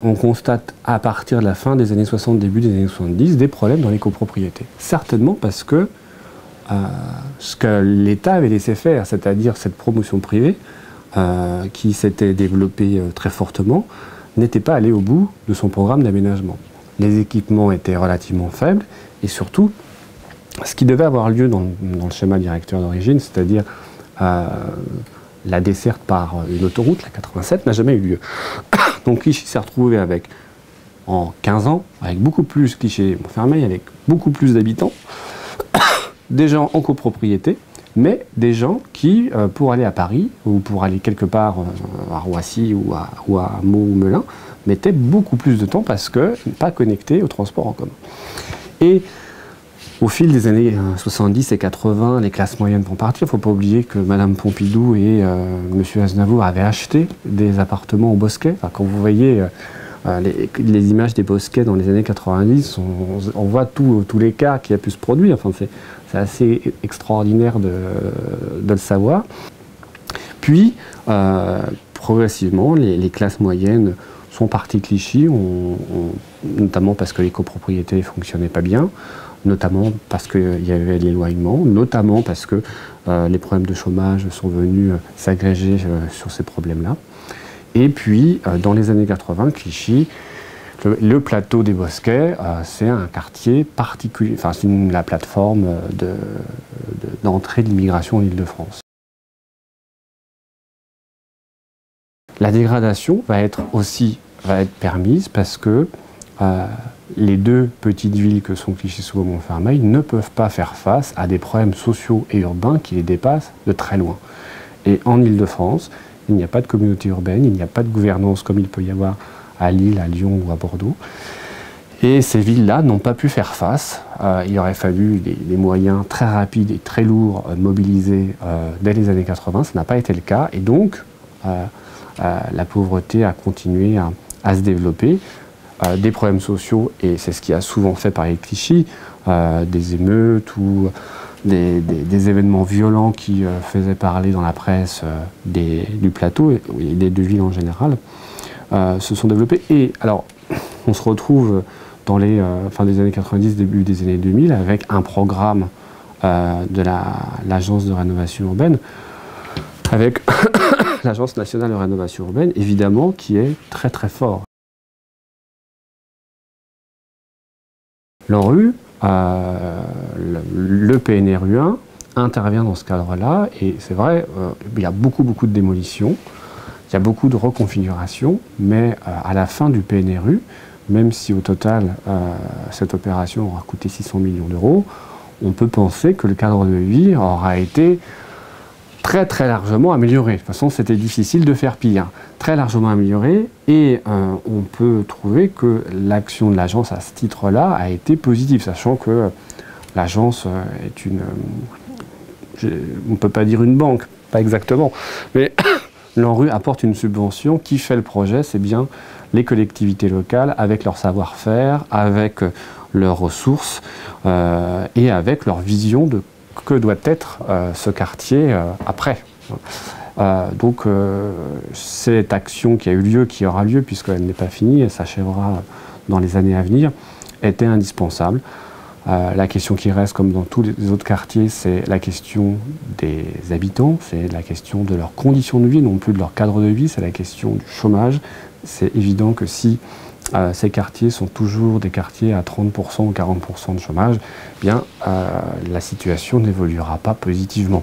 On constate à partir de la fin des années 60, début des années 70, des problèmes dans les copropriétés. Certainement parce que ce que l'État avait laissé faire, c'est-à-dire cette promotion privée qui s'était développée très fortement, n'était pas allé au bout de son programme d'aménagement. Les équipements étaient relativement faibles et surtout, ce qui devait avoir lieu dans le schéma directeur d'origine, c'est-à-dire la desserte par une autoroute, la 87, n'a jamais eu lieu. Donc Clichy s'est retrouvé avec, en 15 ans, avec beaucoup plus, Clichy-Montfermeil, avec beaucoup plus d'habitants, des gens en copropriété, mais des gens qui, pour aller à Paris, ou pour aller quelque part à Roissy ou à Meaux ou Melun, mettaient beaucoup plus de temps parce que pas connectés au transport en commun. Et au fil des années 70 et 80, les classes moyennes vont partir. Il ne faut pas oublier que Madame Pompidou et M. Aznavour avaient acheté des appartements au Bosquet. Enfin, quand vous voyez les images des Bosquets dans les années 90, on voit tous les cas qui a pu se produire. Enfin, c'est assez extraordinaire de le savoir. Puis, progressivement, les classes moyennes sont parties de Clichy, notamment parce que les copropriétés ne fonctionnaient pas bien, notamment parce qu'il y avait l'éloignement, notamment parce que les problèmes de chômage sont venus s'agréger sur ces problèmes-là. Et puis, dans les années 80, Clichy, le plateau des Bosquets, c'est un quartier particulier, enfin c'est la plateforme d'entrée de l'immigration en Île-de-France. La dégradation va être permise parce que les deux petites villes que sont Clichy-sous-Bois-Montfermeil ne peuvent pas faire face à des problèmes sociaux et urbains qui les dépassent de très loin. Et en Île-de-France, il n'y a pas de communauté urbaine, il n'y a pas de gouvernance comme il peut y avoir à Lille, à Lyon ou à Bordeaux. Et ces villes-là n'ont pas pu faire face. Il aurait fallu des moyens très rapides et très lourds mobilisés dès les années 80. Ça n'a pas été le cas. Et donc, la pauvreté a continué à se développer. Des problèmes sociaux, et c'est ce qui a souvent fait parler de Clichy, des émeutes ou des événements violents qui faisaient parler dans la presse du plateau et des deux villes en général, se sont développés. Et alors, on se retrouve dans les fin des années 90, début des années 2000, avec un programme de l'Agence de rénovation urbaine, avec l'Agence nationale de rénovation urbaine, évidemment, qui est très très fort. L'ANRU, le PNRU 1, intervient dans ce cadre-là, et c'est vrai, il y a beaucoup de démolitions, il y a beaucoup de reconfigurations, mais à la fin du PNRU, même si au total cette opération aura coûté 600 millions d'euros, on peut penser que le cadre de vie aura été très largement amélioré. De toute façon, c'était difficile de faire pire. Très largement amélioré, et on peut trouver que l'action de l'agence à ce titre-là a été positive, sachant que l'agence est on ne peut pas dire une banque, pas exactement, mais l'ANRU apporte une subvention. Qui fait le projet? C'est bien les collectivités locales, avec leur savoir-faire, avec leurs ressources et avec leur vision de que doit être ce quartier après. Donc cette action qui a eu lieu, qui aura lieu, puisqu'elle n'est pas finie, elle s'achèvera dans les années à venir, était indispensable. La question qui reste, comme dans tous les autres quartiers, c'est la question des habitants, c'est la question de leurs conditions de vie, non plus de leur cadre de vie, c'est la question du chômage. C'est évident que si ces quartiers sont toujours des quartiers à 30% ou 40% de chômage, eh bien, la situation n'évoluera pas positivement.